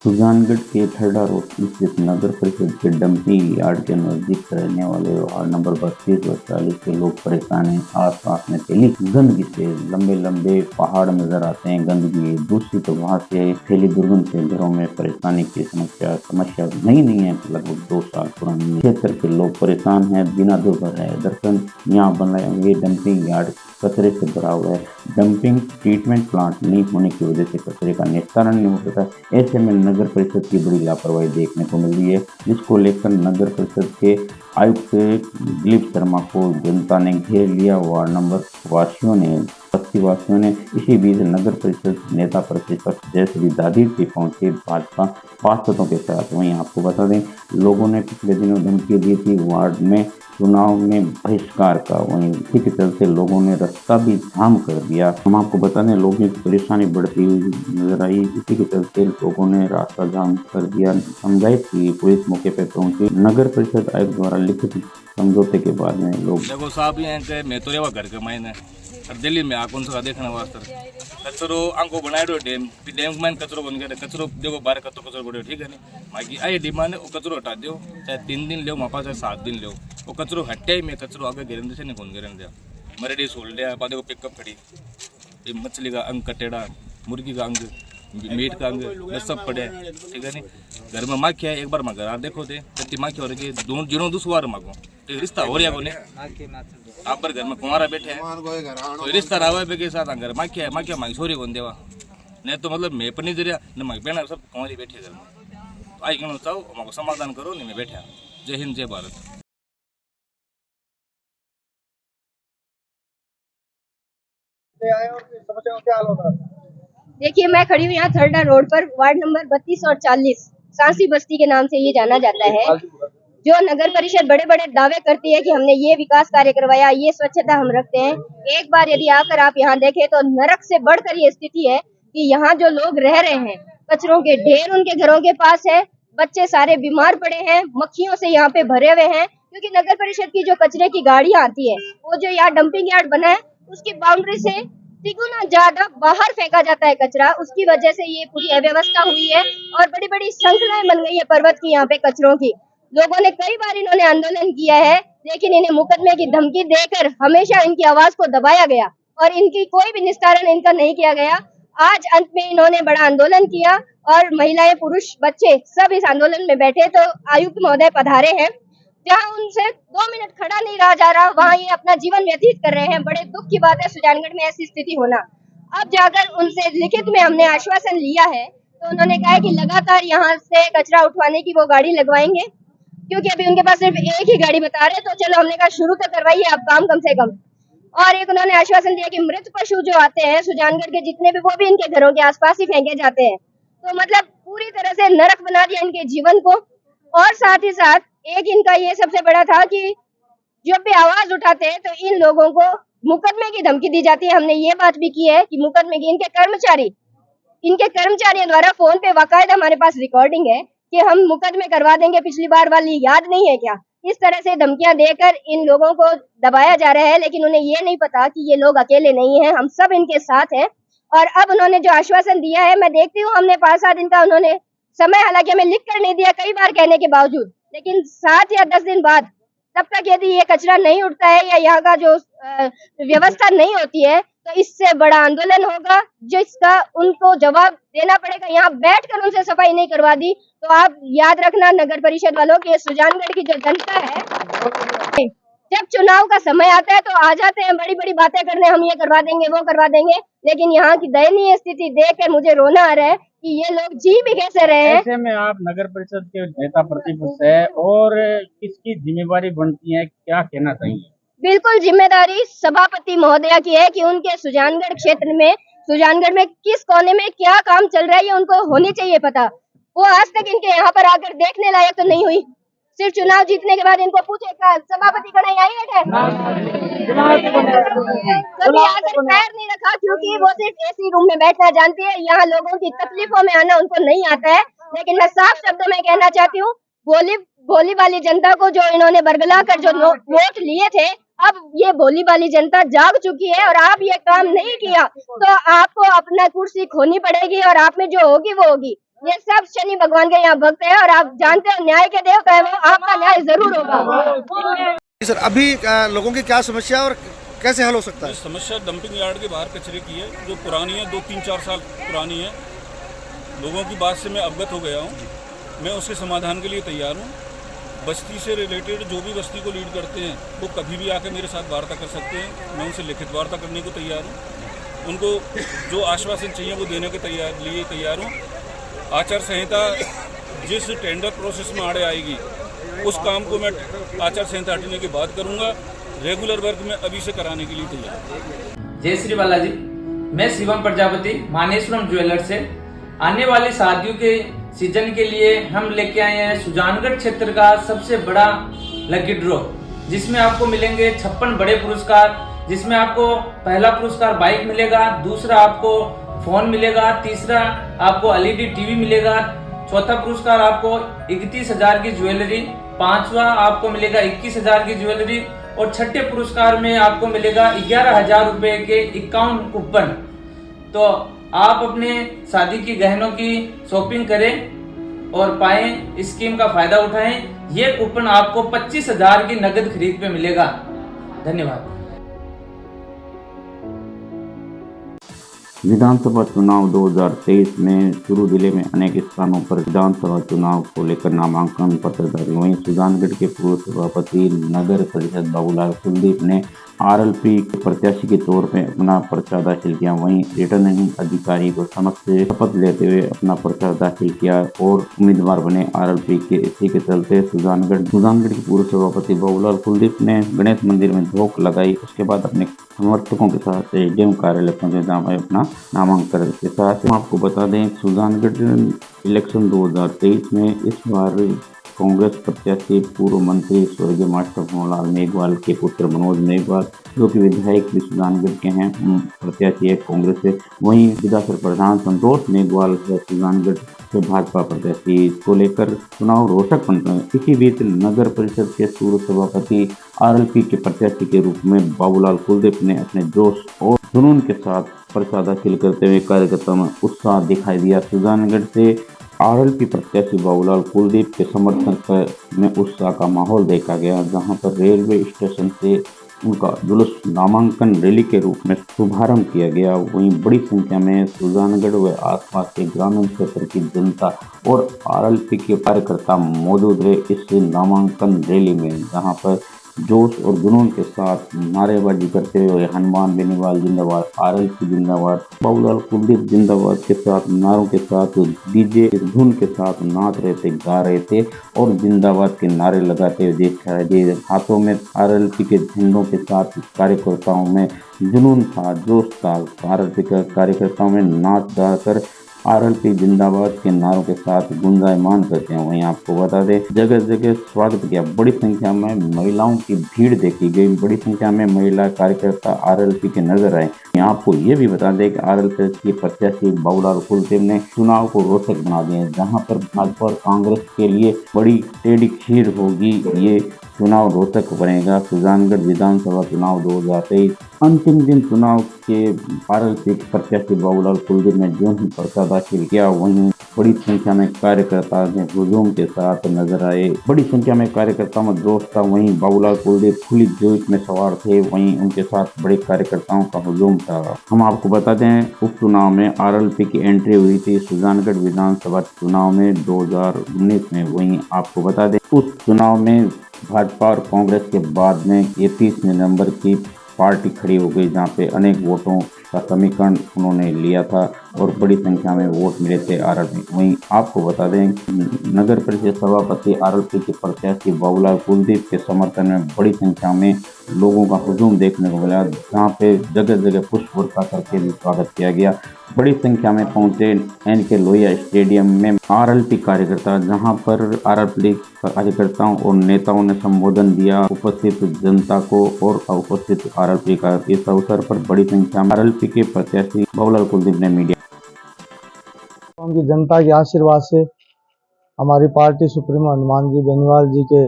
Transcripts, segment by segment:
सुजानगढ़ के ठरडा रोड स्थित नगर परिषद के डंपिंग यार्ड के नजदीक रहने वाले वार्ड नंबर 32 व 40 के लोग परेशान हैं। आसपास में फैली गंदगी से लंबे लंबे पहाड़ नजर आते हैं। गंदगी दूसरी तो वहां से फैली दुर्गंध से घरों में परेशानी की समस्या नहीं है, लगभग 2 साल पुरानी क्षेत्र के लोग परेशान हैं, बिना दुर्भर है। दरअसल यहाँ बनाए हुए डंपिंग यार्ड कचरे से भरा हुआ है। डंपिंग ट्रीटमेंट प्लांट नहीं होने की वजह से कचरे का निस्तारण नहीं हो सकता। ऐसे में नगर परिषद की बड़ी लापरवाही देखने को मिल रही है, जिसको लेकर नगर परिषद के आयुक्त दिलीप शर्मा को जनता ने घेर लिया। वार्ड नंबर वासियों ने वासियों ने इसी बीच नगर परिषद नेता प्रतिपक्ष जयश्री दादी भी पहुंचे भाजपा पार्षदों के साथ। वहीं आपको बता दें, लोगों ने पिछले दिनों धमकी दी थी वार्ड में चुनाव में बहिष्कार का। वहीं इसी के चलते लोगों ने रास्ता भी जाम कर दिया। हम आपको बता दें, लोगों की परेशानी बढ़ती हुई नजर आई। इसी के चलते लोगों ने रास्ता जाम कर दिया। समझाइश की पुलिस मौके पर पहुंची। नगर परिषद आयुक्त द्वारा लिखित समझौते के बाद में लोग देखो साहब ये मैं तो रेवा घर के मैंने दिल्ली में आकुन से देखने वास्ते कचरो आंको बनाए डैम में कचरो बन गया। कचरो देखो बाहर कचरो बढ़ो, ठीक है नहीं बाकी आई डिमांड वो कचरो हटा दो, चाहे 3 दिन लो मापा चाहे 7 दिन लो, वो कचरो हटे ही मैं कचरो आगे गिरने से नहीं कौन गिरने दिया। मरेडी सोल दिया बाद को पिकअप खड़ी, मछली का अंग कटेड़ा, मुर्गी का अंग, मीट का अंग ये सब पड़े, ठीक है नहीं। घर में माँ क्या है, एक बार मैं घर देखो थे कत्ती माँ क्या हो रही है, जिनों दूसवार मांगो तो रिश्ता हो रहा कोने। आप पर घर में कुमारा बैठे हैं तो रिश्ता रहा है के साथ घर माँ क्या मांगी छोरी कौन देवा नहीं तो मतलब मैं पर नहीं दे रहा न मांग बहना सब कुमारी बैठे घर में। तो आई कहना चाहो हमको समाधान करो नहीं मैं बैठा। जय हिंद जय भारत। देखिए, मैं खड़ी हूँ यहाँ थरडा रोड पर, वार्ड नंबर 32 और 40 सांसी बस्ती के नाम से ये जाना जाता है। जो नगर परिषद बड़े बड़े दावे करती है कि हमने ये विकास कार्य करवाया, ये स्वच्छता हम रखते हैं। एक बार यदि आकर आप यहाँ देखें तो नरक से बढ़कर ये स्थिति है कि यहाँ जो लोग रह रहे हैं, कचरों के ढेर उनके घरों के पास है, बच्चे सारे बीमार पड़े हैं, मक्खियों से यहाँ पे भरे हुए हैं। क्योंकि नगर परिषद की जो कचरे की गाड़ियाँ आती है, वो जो यहाँ डंपिंग यार्ड बना है उसकी बाउंड्री से तिगुना ज्यादा बाहर फेंका जाता है कचरा। उसकी वजह से ये पूरी अव्यवस्था हुई है और बड़ी बड़ी श्रृंखलाएं बन गई है पर्वत की यहाँ पे कचरों की। लोगों ने कई बार इन्होंने आंदोलन किया है, लेकिन इन्हें मुकदमे की धमकी देकर हमेशा इनकी आवाज को दबाया गया और इनकी कोई भी निस्तारण इनका नहीं किया गया। आज अंत में इन्होंने बड़ा आंदोलन किया और महिलाएं, पुरुष, बच्चे सब इस आंदोलन में बैठे तो आयुक्त महोदय पधारे हैं। जहाँ उनसे 2 मिनट खड़ा नहीं रहा जा रहा, वहाँ ये अपना जीवन व्यतीत कर रहे हैं। बड़े दुख की बात है सुजानगढ़ में ऐसी स्थिति होना। अब जाकर उनसे लिखित में हमने आश्वासन लिया है तो उन्होंने कहा है कि लगातार यहाँ से कचरा उठवाने की वो गाड़ी लगवाएंगे, क्योंकि अभी उनके पास सिर्फ एक ही गाड़ी बता रहे। तो चलो हमने कहा शुरू तो करवाइए आप काम कम से कम। और एक उन्होंने आश्वासन दिया कि मृत पशु जो आते हैं सुजानगढ़ के जितने भी, वो भी इनके घरों के आसपास ही फेंके जाते हैं। तो मतलब पूरी तरह से नरक बना दिया इनके जीवन को। और साथ ही साथ एक इनका ये सबसे बड़ा था कि जब भी आवाज उठाते हैं तो इन लोगों को मुकदमे की धमकी दी जाती है। हमने ये बात भी की है कि मुकदमे की इनके कर्मचारियों द्वारा फोन पे बाकायदा हमारे पास रिकॉर्डिंग है कि हम मुकदमे करवा देंगे, पिछली बार वाली याद नहीं है क्या। इस तरह से धमकियां देकर इन लोगों को दबाया जा रहा है, लेकिन उन्हें ये नहीं पता कि ये लोग अकेले नहीं है, हम सब इनके साथ हैं। और अब उन्होंने जो आश्वासन दिया है, मैं देखती हूँ हमने 5-7 दिन का उन्होंने समय हालांकि हमें लिख कर नहीं दिया कई बार कहने के बावजूद, लेकिन 7 या 10 दिन बाद तब तक यदि ये कचरा नहीं उठता है या यहाँ का जो व्यवस्था नहीं होती है तो इससे बड़ा आंदोलन होगा, जिसका उनको जवाब देना पड़ेगा। यहाँ बैठकर उनसे सफाई नहीं करवा दी तो आप याद रखना नगर परिषद वालों की, सुजानगढ़ की जो जनता है, जब चुनाव का समय आता है तो आ जाते हैं बड़ी बड़ी बातें करने, हम ये करवा देंगे वो करवा देंगे। लेकिन यहाँ की दयनीय स्थिति देखकर मुझे रोना आ रहा है कि ये लोग जी भी कैसे रहे हैं। ऐसे में आप नगर परिषद के नेता प्रतिपक्ष है और किसकी जिम्मेवारी बनती है, क्या कहना चाहिए? बिल्कुल जिम्मेदारी सभापति महोदया की है कि उनके सुजानगढ़ क्षेत्र में, सुजानगढ़ में किस कोने में क्या काम चल रहा है ये उनको होनी चाहिए पता। वो आज तक इनके यहाँ पर आकर देखने लायक तो नहीं हुई। सिर्फ चुनाव जीतने के बाद इनको पूछे सभापति कढ़ाई आई है, कभी आकर पैर नहीं रखा, क्योंकि वो सिर्फ एसी रूम में बैठना जानती है। यहाँ लोगों की तकलीफों में आना उनको नहीं आता है। लेकिन मैं साफ शब्दों में कहना चाहती हूँ, भोली वाली जनता को जो इन्होंने बरगला कर जो वोट लिए थे, अब ये भोली वाली जनता जाग चुकी है और आप ये काम नहीं किया तो आपको अपना कुर्सी खोनी पड़ेगी और आप में जो होगी वो होगी। ये सब शनि भगवान के यहाँ भक्त है और आप जानते हो न्याय के देवता है वो, आपका न्याय जरूर होगा। सर अभी लोगों की क्या समस्या है और कैसे हल हो सकता है? समस्या डंपिंग यार्ड के बाहर कचरे की है, जो पुरानी है, 2-3-4 साल पुरानी है। लोगों की बात से मैं अवगत हो गया हूँ, मैं उसके समाधान के लिए तैयार हूँ। बस्ती से रिलेटेड जो भी बस्ती को लीड करते हैं वो कभी भी आकर मेरे साथ वार्ता कर सकते हैं, मैं उनसे लिखित वार्ता करने को तैयार हूँ। उनको जो आश्वासन चाहिए वो देने के लिए तैयार हूँ। आचार संहिता जिस टेंडर प्रोसेस में आड़े आएगी उस काम को मैं आचार संहिता हटने के बाद करूँगा। रेगुलर वर्क में अभी से कराने के लिए तैयार। जय श्री बालाजी, मैं शिवम प्रजापति मानेश्वरम ज्वेलर्स से आने वाली शादियों के सीजन के लिए हम लेके आए हैं सुजानगढ़ क्षेत्र का सबसे बड़ा लकी ड्रॉ, जिसमें आपको मिलेंगे 56 बड़े पुरस्कार, जिसमें आपको पहला पुरस्कार बाइक मिलेगा, दूसरा आपको फोन मिलेगा, तीसरा आपको LED टीवी मिलेगा, चौथा पुरस्कार आपको 31,000 की ज्वेलरी, पांचवा आपको मिलेगा 21,000 की ज्वेलरी और छठे पुरस्कार में आपको मिलेगा 11,000 रुपए के 51 कूपन। तो आप अपने शादी की गहनों की शॉपिंग करें और पाएं, इस स्कीम का फायदा उठाएं। ये कूपन आपको 25,000 की नगद खरीद पे मिलेगा। धन्यवाद। विधानसभा चुनाव 2023 में चूरू जिले में अनेक स्थानों पर विधानसभा चुनाव को लेकर नामांकन पत्र दाखिल। वहीं सुजानगढ़ के पूर्व सभापति नगर परिषद बाबूलाल कुलदीप ने RLP के प्रत्याशी के तौर पर अपना पर्चा दाखिल किया। वहीं रिटर्निंग अधिकारी को समक्ष शपथ लेते हुए अपना पर्चा दाखिल किया और उम्मीदवार बने RLP के। इसी के चलते सुजानगढ़ के पूर्व सभापति बाबूलाल कुलदीप ने गणेश मंदिर में धोख लगाई। उसके बाद अपने समर्थकों के साथ SDM कार्यालय पहुंचे, जहाँ पर अपना नामांकन के साथ। आपको बता दें सुजानगढ़ इलेक्शन 2023 में इस बार कांग्रेस प्रत्याशी पूर्व मंत्री स्वर्गीय मास्टर भंवरलाल मेघवाल के पुत्र मनोज मेघवाल, जो कि विधायक भी सुजानगढ़ के हैं, प्रत्याशी है कांग्रेस से। वहीं विधानसभा प्रधान संतोष मेघवाल है सुजानगढ़ से भाजपा प्रत्याशी। इसको लेकर चुनाव रोचक बनता है। इसी बीच नगर परिषद के पूर्व सभापति RLP के प्रत्याशी के रूप में बाबूलाल कुलदीप ने अपने जोश और जुनून के साथ पर्चा दाखिल करते हुए कार्यकर्ताओं में उत्साह दिखाई दिया। सुजानगढ़ से RLP प्रत्याशी बाबूलाल कुलदीप के समर्थन में उत्साह का माहौल देखा गया, जहां पर रेलवे स्टेशन से उनका जुलूस नामांकन रैली के रूप में शुभारंभ किया गया। वहीं बड़ी संख्या में सुजानगढ़ व आसपास के ग्रामीण क्षेत्र की जनता और RLP के कार्यकर्ता मौजूद रहे इस नामांकन रैली में, जहां पर जोश और जुनून के साथ नारेबाजी करते हुए हनुमान बेनीवाल जिंदाबाद, RLP जिंदाबाद, बाबूलाल कुलदीप जिंदाबाद के साथ नारों के साथ DJ धुन के साथ नाच रहे थे, गा रहे थे और जिंदाबाद के नारे लगाते हुए देखा दिए। हाथों में RLP के झंडों के साथ कार्यकर्ताओं में जुनून था, जोश था। RLP के कार्यकर्ताओं में नाच गाकर RLP जिंदाबाद के नारों के साथ गुंजायमान करते हैं। वहीं आपको बता दें जगह जगह स्वागत किया। बड़ी संख्या में महिलाओं की भीड़ देखी गई, बड़ी संख्या में महिला कार्यकर्ता RLP के नजर आए। यहाँ आपको ये भी बता दें कि RLP के प्रत्याशी बाबूलाल कुलदीप ने चुनाव को रोचक बना दिया, जहाँ पर भाजपा और कांग्रेस के लिए बड़ी टेढ़ी खीर होगी। ये चुनाव रोचक बनेगा। सुजानगढ़ विधानसभा चुनाव 2023 अंतिम दिन चुनाव के RLP प्रत्याशी बाबूलाल कुलदीप ने जो ही पर्चा दाखिल किया, वहीं बड़ी संख्या में कार्यकर्ता हुजूम के साथ नजर आए। बड़ी संख्या में कार्यकर्ताओं में जोश था। वहीं बाबूलाल कुलदीप खुली जोश में सवार थे, वहीं उनके साथ बड़े कार्यकर्ताओं का हुजूम था। हम आपको बता दें उपचुनाव में RLP की एंट्री हुई थी सुजानगढ़ विधानसभा चुनाव में 2019 में। वहीं आपको बता दें उस चुनाव में भाजपा और कांग्रेस के बाद में 30 नवंबर की पार्टी खड़ी हो गई, जहां पे अनेक वोटों का समीकरण उन्होंने लिया था और बड़ी संख्या में वोट मिले थे RLP। वहीं आपको बता दें नगर परिषद सभापति RLP के प्रत्याशी बाबूलाल कुलदीप के समर्थन में बड़ी संख्या में लोगों का हुजूम देखने को मिला, जहाँ पे जगह जगह पुष्प वर्षा करके भी स्वागत किया गया। बड़ी संख्या में पहुंचे NK लोहिया स्टेडियम में RLP कार्यकर्ता, जहां पर RLP कार्यकर्ताओं और नेताओं ने संबोधन दिया उपस्थित जनता को और उपस्थित RLP का। इस अवसर पर बड़ी संख्या में RLP के प्रत्याशी बाबूलाल कुलदीप ने मीडिया उनकी जनता के आशीर्वाद से, हमारी पार्टी सुप्रीमो हनुमान जी बेनीवाल जी के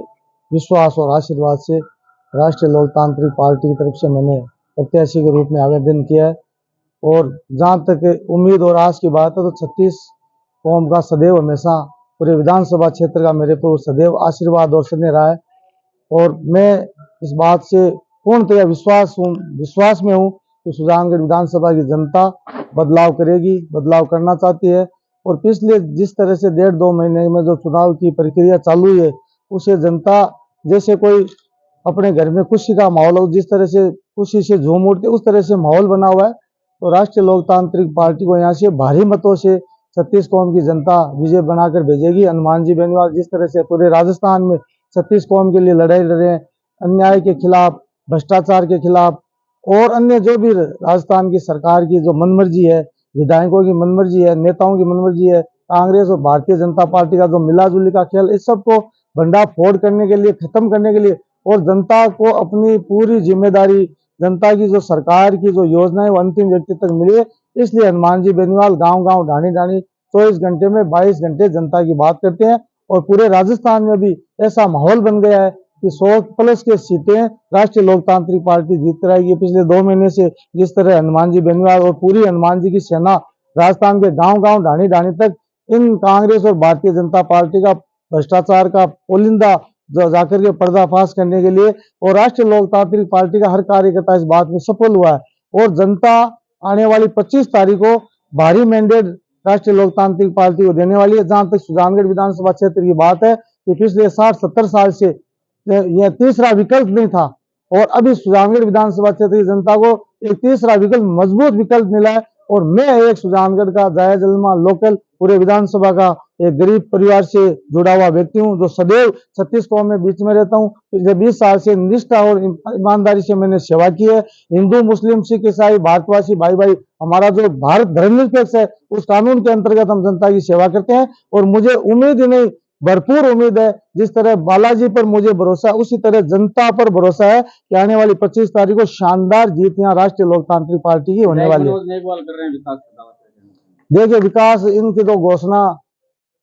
विश्वास और आशीर्वाद से राष्ट्रीय लोकतांत्रिक पार्टी की तरफ से मैंने प्रत्याशी के रूप में आवेदन किया है। और जहां तक उम्मीद और आस की बात है तो 36 कौम का सदैव हमेशा पूरे विधानसभा क्षेत्र का मेरे पर सदैव आशीर्वाद और स्नेह रहा है। और मैं इस बात से पूर्णतया विश्वास में हूँ कि सुजानगढ़ विधानसभा की जनता बदलाव करेगी, बदलाव करना चाहती है। और पिछले जिस तरह से 1.5-2 महीने में जो चुनाव की प्रक्रिया चालू है, उसे जनता जैसे कोई अपने घर में खुशी का माहौल हो, जिस तरह से खुशी से झूम उठते उस तरह से माहौल बना हुआ है। तो राष्ट्रीय लोकतांत्रिक पार्टी को यहाँ से भारी मतों से 36 कौम की जनता विजय बनाकर भेजेगी। हनुमान जी बेनीवाल जिस तरह से पूरे राजस्थान में 36 कौम के लिए लड़ाई लड़ रहे हैं, अन्याय के खिलाफ, भ्रष्टाचार के खिलाफ और अन्य जो भी राजस्थान की सरकार की जो मनमर्जी है, विधायकों की मनमर्जी है, नेताओं की मनमर्जी है, कांग्रेस और भारतीय जनता पार्टी का जो मिलाजुली का खेल, इस सबको भंडाफोड़ करने के लिए, खत्म करने के लिए और जनता को अपनी पूरी जिम्मेदारी, जनता की जो सरकार की जो योजना है वो अंतिम व्यक्ति तक मिले, इसलिए हनुमान जी बेनीवाल गांव-गांव, ढाणी-ढाणी 24 घंटे में 22 घंटे जनता की बात करते हैं। और पूरे राजस्थान में भी ऐसा माहौल बन गया है कि 100+ के सीटें राष्ट्रीय लोकतांत्रिक पार्टी जीत कर आएगी। पिछले 2 महीने से जिस तरह हनुमान जी बेनीवाल और पूरी हनुमान जी की सेना राजस्थान के गांव-गांव, ढाणी-ढाणी तक इन कांग्रेस और भारतीय जनता पार्टी का भ्रष्टाचार का पोलिंदा जाकर के पर्दाफाश करने के लिए, और राष्ट्रीय लोकतांत्रिक पार्टी का हर कार्यकर्ता इस बात में सफल हुआ है। और जनता आने वाली 25 तारीख को भारी मैंडेट राष्ट्रीय लोकतांत्रिक पार्टी को देने वाली है। जहां तक सुजानगढ़ विधानसभा क्षेत्र की बात है कि पिछले 60-70 साल से यह तीसरा विकल्प नहीं था, और अभी सुजानगढ़ विधानसभा क्षेत्र की जनता को एक तीसरा विकल्प, मजबूत विकल्प मिला है। और मैं एक सुजानगढ़ का जाया जलमा लोकल पूरे विधानसभा का एक गरीब परिवार से जुड़ा हुआ व्यक्ति हूँ, जो सदैव 36 कौम में बीच में रहता हूँ। पिछले 20 साल से निष्ठा और ईमानदारी से मैंने सेवा की है। हिंदू, मुस्लिम, सिख, ईसाई, भारतवासी भाई भाई, हमारा जो भारत धर्मनिरपेक्ष है उस कानून के अंतर्गत हम जनता की सेवा करते हैं। और मुझे उम्मीद ही नहीं, भरपूर उम्मीद है, जिस तरह बालाजी पर मुझे भरोसा है उसी तरह जनता पर भरोसा है कि आने वाली 25 तारीख को शानदार जीत यहाँ राष्ट्रीय लोकतांत्रिक पार्टी की होने वाली है। कर रहे हैं विकास का दावा। देखिए, विकास इनकी तो घोषणा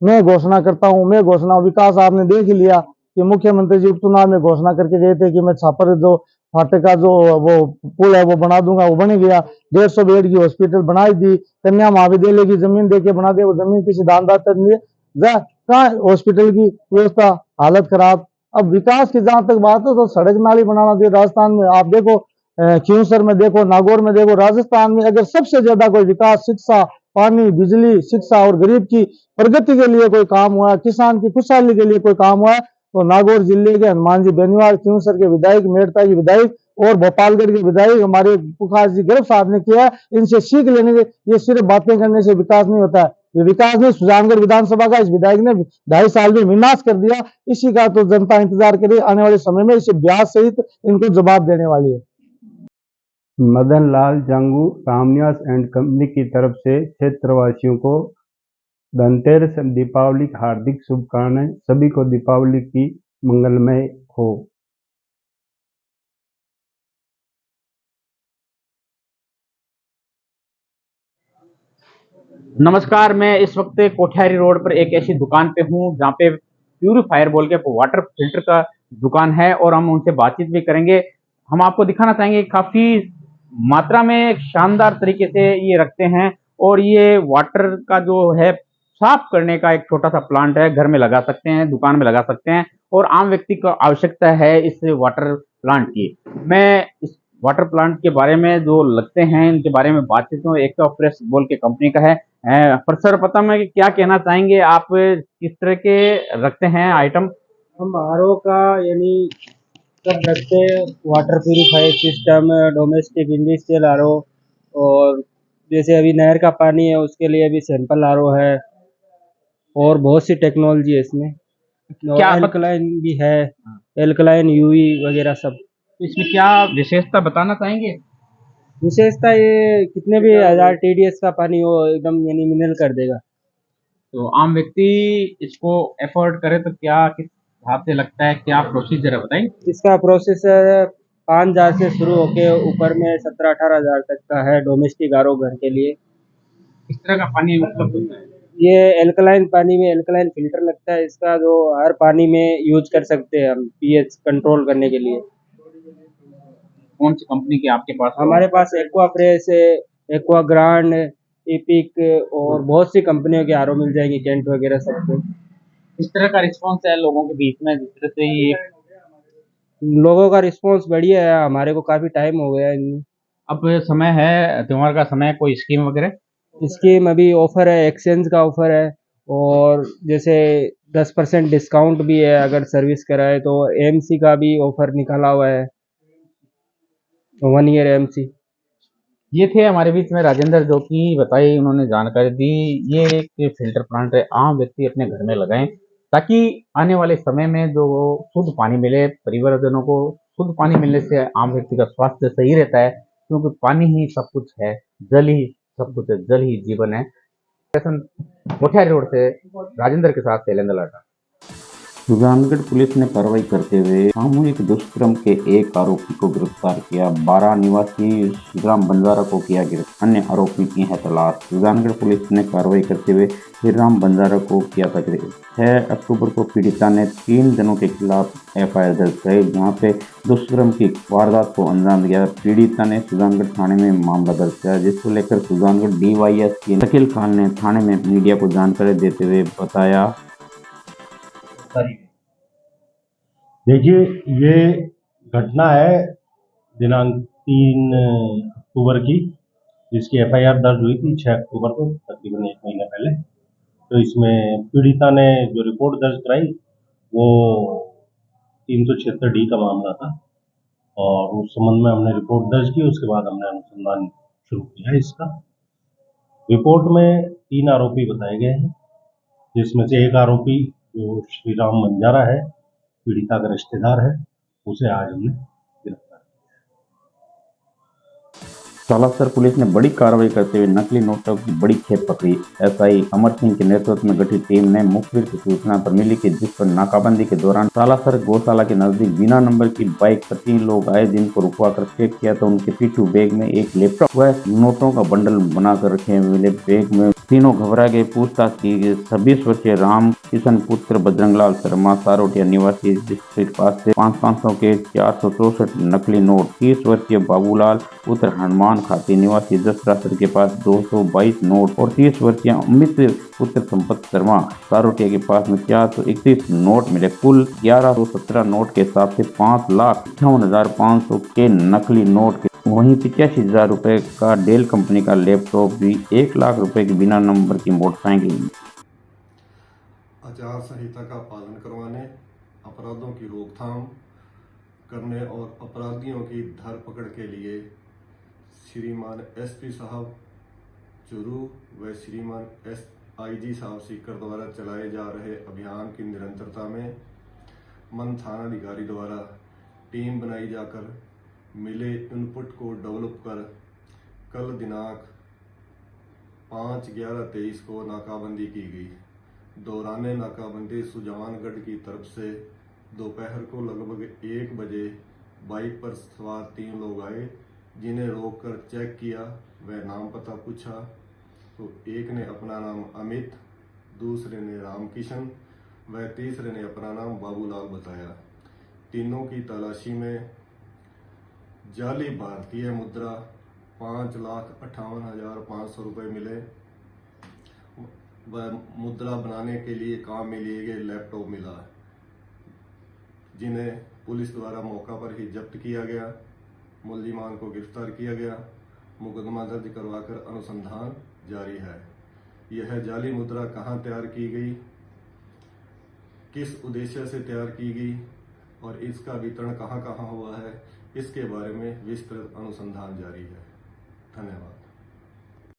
मैं घोषणा करता हूँ, मैं घोषणा, विकास आपने देख ही लिया कि मुख्यमंत्री जी उपचुनाव में घोषणा करके गए थे कि मैं छापर जो फाटे का जो वो पुल है वो बना दूंगा, वो बन गया। 150 बेड की हॉस्पिटल बनाई दी, कन्या महाविद्यालय की जमीन देके बना दे, वो जमीन किसी दानदाता ने कहा हॉस्पिटल की व्यवस्था हालत खराब। अब विकास की जहां तक बात है तो सड़क नाली बनाना चाहिए राजस्थान में। आप देखो खींवसर में देखो, नागौर में देखो, राजस्थान में अगर सबसे ज्यादा कोई विकास शिक्षा, पानी, बिजली, शिक्षा और गरीब की प्रगति के लिए कोई काम हुआ, किसान की खुशहाली के लिए कोई काम हुआ, तो नागौर जिले के हनुमान जी बेनीवाल, खींवसर के विधायक, मेड़ता के विधायक और भोपालगढ़ के विधायक हमारे पुखार जी गर्भ साहब ने किया। इनसे सीख लेने के, ये सिर्फ बातें करने से विकास नहीं होता है। ये विकास ने सुजानगढ़ विधानसभा का इस विधायक ने 2.5 साल में विनाश कर दिया। इसी का तो जनता इंतजार करे, आने वाले समय में इसे ब्याज सहित इनको जवाब देने वाली है। मदन लाल जांगू रामनिवास एंड कंपनी की तरफ से क्षेत्रवासियों को धनतेरस दीपावली की हार्दिक शुभकामनाएं। सभी को दीपावली की मंगलमय हो। नमस्कार, मैं इस वक्त कोठियारी रोड पर एक ऐसी दुकान पे हूँ जहाँ पे प्यूरीफायर बोल के वाटर फिल्टर का दुकान है और हम उनसे बातचीत भी करेंगे। हम आपको दिखाना चाहेंगे काफी मात्रा में शानदार तरीके से ये रखते हैं और ये वाटर का जो है साफ करने का एक छोटा सा प्लांट है, घर में लगा सकते हैं, दुकान में लगा सकते हैं और आम व्यक्ति को आवश्यकता है इस वाटर प्लांट की। मैं इस वाटर प्लांट के बारे में जो लगते हैं इनके बारे में बातचीत में, एक प्रेस बोल के कंपनी का है। पर सर पता मैं क्या कहना चाहेंगे, आप किस तरह के रखते हैं आइटम? हम आरओ का यानी सब रखते हैं, water purifier system, domestic industrial RO, और जैसे अभी नहर का पानी है उसके लिए भी सैंपल आरओ है और बहुत सी टेक्नोलॉजी है इसमें। क्या एल्कलाइन भी है, एल्कलाइन यूवी वगैरह सब। इसमें क्या विशेषता बताना चाहेंगे? विशेषता ये कितने भी 1000 TDS का पानी हो एकदम यानी मिनरल कर देगा। तो आम व्यक्ति इसको एफोर्ड करे तो क्या किस हिसाब से लगता है, क्या प्रोसीजर है बताएंगे? इसका प्रोसेसर 5000 से शुरू होके ऊपर में 17-18 हज़ार तक का है डोमेस्टिक आरओ घर के लिए। इस तरह का पानी मतलब ये एल्कलाइन पानी में एल्कलाइन फिल्टर लगता है इसका, जो हर पानी में यूज कर सकते हैं हम पीएच कंट्रोल करने के लिए। कौन सी कंपनी के आपके पास? हमारे पास एक्वा फ्रेश है, एक्वा ग्रांड, एपिक और बहुत सी कंपनियों के आरओ मिल जाएंगे, कैंट वगैरह सब कुछ। इस तरह का रिस्पॉन्स है लोगों के बीच में, जिस तरह से ये लोगों का रिस्पॉन्स बढ़िया है, हमारे को काफ़ी टाइम हो गया है इनमें। अब समय है, त्योहार का समय, कोई स्कीम वगैरह? स्कीम अभी ऑफर है, एक्सचेंज का ऑफर है, और जैसे 10% डिस्काउंट भी है अगर सर्विस कराए तो। एमसी का भी ऑफर निकाला हुआ है, 1 ईयर एमसी। ये थे हमारे बीच में राजेंद्र, जो कि बताई उन्होंने जानकारी दी। ये एक फिल्टर प्लांट है, आम व्यक्ति अपने घर में लगाएं ताकि आने वाले समय में जो शुद्ध पानी मिले परिवारजनों को। शुद्ध पानी मिलने से आम व्यक्ति का स्वास्थ्य सही रहता है, क्योंकि पानी ही सब कुछ है, जल ही सब कुछ है, जल ही जीवन है। कोठियारी रोड से राजेंद्र के साथ शैलेंद्र लाटा। सुजानगढ़ पुलिस ने कार्रवाई करते हुए सामूहिक दुष्कर्म के एक आरोपी को गिरफ्तार किया। 12 निवासी श्रीराम बंजारा को किया गिरफ्तार, अन्य आरोपी की है तलाश। सुजानगढ़ पुलिस ने कार्रवाई करते हुए श्रीराम बंजारा को किया था गिरफ्तार। 6 अक्टूबर को पीड़िता ने 3 जनों के खिलाफ एफआईआर दर्ज कराई, जहाँ पे दुष्कर्म की वारदात को अंजाम दिया। पीड़िता ने सुजानगढ़ थाने में मामला दर्ज किया, जिसको लेकर सुजानगढ़ डीवाईएसपी शकील खान ने थाने में मीडिया को जानकारी देते हुए बताया। देखिए, ये घटना है दिनांक 3 अक्टूबर की, जिसकी एफआईआर दर्ज हुई थी 6 अक्टूबर को, तकरीबन 1 महीने पहले। तो इसमें पीड़िता ने जो रिपोर्ट दर्ज कराई वो 376D का मामला था, और उस संबंध में हमने रिपोर्ट दर्ज की। उसके बाद हमने अनुसंधान शुरू किया इसका। रिपोर्ट में 3 आरोपी बताए गए हैं, जिसमें से एक आरोपी जो श्रीराम बंजारा है, पीड़िता का रिश्तेदार है, उसे आज हमने गिरफ्तार किया। सालासर पुलिस ने बड़ी कार्रवाई करते हुए नकली नोटों की बड़ी खेप पकड़ी। एसआई अमर सिंह के नेतृत्व में गठित टीम ने मुखबिर की सूचना पर मिली कि जिस पर नाकाबंदी के दौरान सालासर गौशाला के नजदीक बिना नंबर की बाइक पर 3 लोग आए, जिनको रुकवा कर चेक किया तो उनके पीछू बैग में एक लैपटॉप व नोटों का बंडल बनाकर रखे मिले। बैग में तीनों घबरा गए। पूछताछ की गई। 26 वर्षीय राम किशन पुत्र बजरंगलाल शर्मा सारोटिया निवासी डिस्ट्रिक्ट पास से 500 के 464 नकली नोट, 30 वर्षीय बाबूलाल पुत्र हनुमान खाती निवासी दसरासर के पास 222 नोट और 30 वर्षीय अमित पुत्र संपत शर्मा सारोटिया के पास में 431 नोट मिले। कुल 1117 नोट के हिसाब से 5,58,500 के नकली नोट के, वहीं 85,000 रुपए का डेल कंपनी का लैपटॉप भी, 1 लाख रुपए की बिना नंबर की मोटरसाइकिल। आचार संहिता का पालन करवाने, अपराधों की रोकथाम करने और अपराधियों की धरपकड़ के लिए श्रीमान एसपी साहब चुरू व श्रीमान आईजी साहब सीकर द्वारा चलाए जा रहे अभियान की निरंतरता में मन थानाधिकारी द्वारा टीम बनाई जाकर मिले इनपुट को डेवलप कर कल दिनांक 5/11/23 को नाकाबंदी की गई। दौराने नाकाबंदी सुजानगढ़ की तरफ से दोपहर को लगभग 1 बजे बाइक पर सवार 3 लोग आए, जिन्हें रोककर चेक किया व नाम पता पूछा तो एक ने अपना नाम अमित, दूसरे ने रामकिशन व तीसरे ने अपना नाम बाबूलाल बताया। तीनों की तलाशी में जाली भारतीय मुद्रा 5,58,500 रुपये मिले व मुद्रा बनाने के लिए काम में लिए गए लैपटॉप मिला, जिन्हें पुलिस द्वारा मौका पर ही जब्त किया गया। मुल्जिमान को गिरफ्तार किया गया। मुकदमा दर्ज करवाकर अनुसंधान जारी है। यह जाली मुद्रा कहां तैयार की गई, किस उद्देश्य से तैयार की गई और इसका वितरण कहां कहां हुआ है, इसके बारे में विस्तृत अनुसंधान जारी है। धन्यवाद।